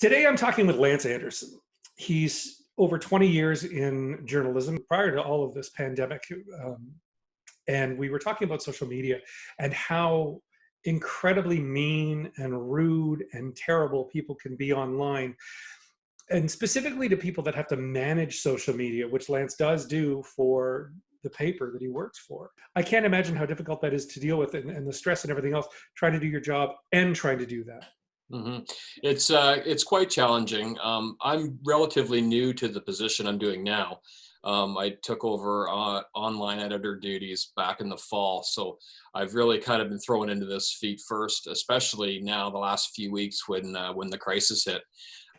Today, I'm talking with Lance Anderson. He's over 20 years in journalism prior to all of this pandemic. And we were talking about social media and how incredibly mean and rude and terrible people can be online. And specifically to people that have to manage social media, which Lance does do for the paper that he works for. I can't imagine how difficult that is to deal with, and the stress and everything else, trying to do your job and trying to do that. hmm It's quite challenging. I'm relatively new to the position I'm doing now. I took over online editor duties back in the fall, so I've really kind of been thrown into this feet first, especially now the last few weeks when the crisis hit.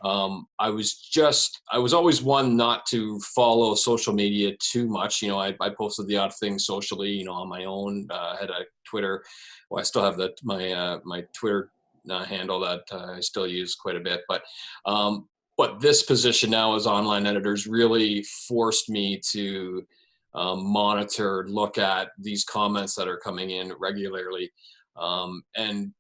I was always one not to follow social media too much. I posted the odd thing socially, on my own. I had a Twitter. Well, I still have my Twitter handle that I still use quite a bit. But this position now as online editors really forced me to monitor, look at these comments that are coming in regularly, and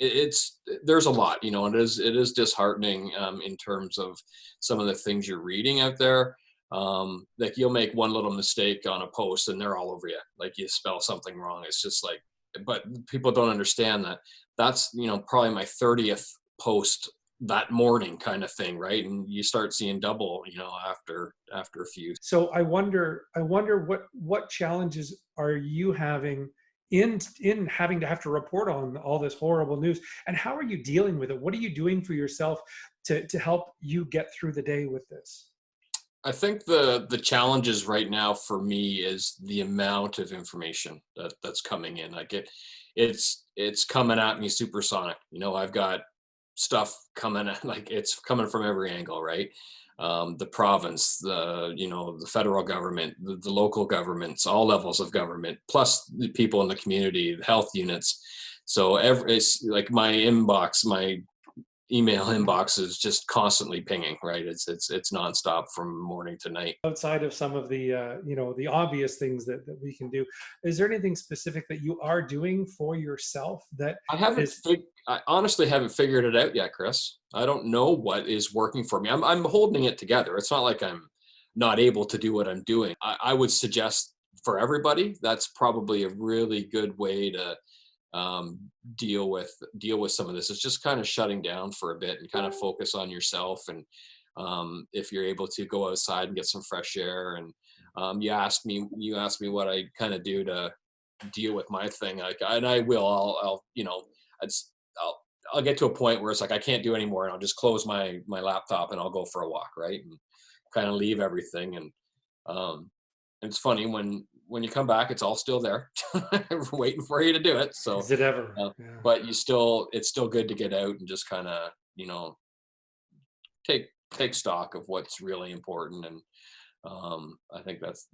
there's a lot, and it is disheartening in terms of some of the things you're reading out there. Like you'll make one little mistake on a post and they're all over you. Like you spell something wrong. It's just like, but people don't understand that that's, probably my 30th post that morning kind of thing. Right. And you start seeing double, after a few. So I wonder what challenges are you having in having to have to report on all this horrible news, and how are you dealing with it? What are you doing for yourself to help you get through the day with this? I think the challenges right now for me is the amount of information that's coming in. Like it's coming at me supersonic. I've got stuff coming at, like it's coming from every angle, right? The province, the federal government, the local governments, all levels of government, plus the people in the community, the health units. So it's like my inbox, my email inbox is just constantly pinging, right? It's nonstop from morning to night. Outside of some of the the obvious things that we can do, is there anything specific that you are doing for yourself that is I honestly haven't figured it out yet, Chris. I don't know what is working for me. I'm holding it together. It's not like I'm not able to do what I'm doing. I would suggest for everybody, that's probably a really good way to deal with some of this. It's just kind of shutting down for a bit and kind of focus on yourself. And if you're able to go outside and get some fresh air. And you asked me what I kind of do to deal with my thing. And I will. It's, I'll get to a point where it's like I can't do anymore, and I'll just close my laptop and I'll go for a walk, right, and kind of leave everything. And it's funny when you come back, it's all still there, waiting for you to do it. So, is it ever? Yeah. but it's still good to get out and just kind of take stock of what's really important. And I think that's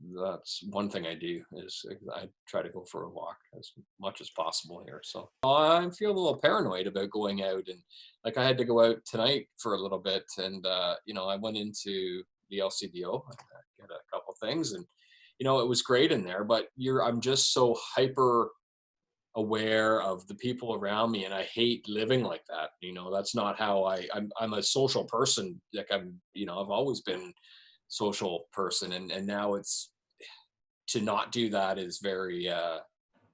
one thing I do is I try to go for a walk as much as possible here. So I feel a little paranoid about going out, and like I had to go out tonight for a little bit, and I went into the LCBO, I got a couple things, and it was great in there, but I'm just so hyper aware of the people around me, and I hate living like that. That's not how I'm a social person. Like I've always been social person, and now it's to not do that is very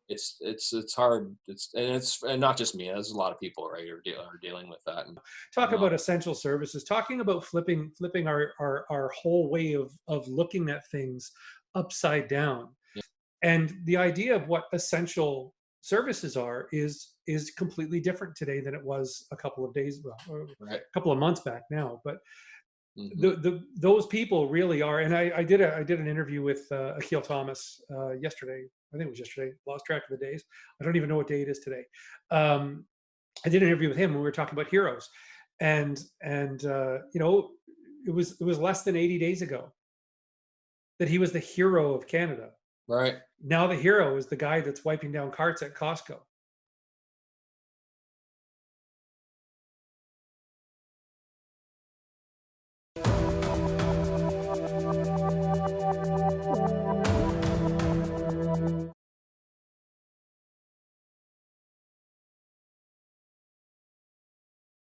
it's hard. And not just me. There's a lot of people, right, are dealing with that. And Talk about essential services, talking about flipping our whole way of looking at things upside down. Yeah. And the idea of what essential services are is completely different today than it was a couple of days, or right. a couple of months back now. But Mm-hmm. those people really are. And I did an interview with Akil Thomas yesterday. I think it was yesterday. Lost track of the days. I don't even know what day it is today. I did an interview with him when we were talking about heroes, and it was less than 80 days ago that he was the hero of Canada. Right. Now the hero is the guy that's wiping down carts at Costco.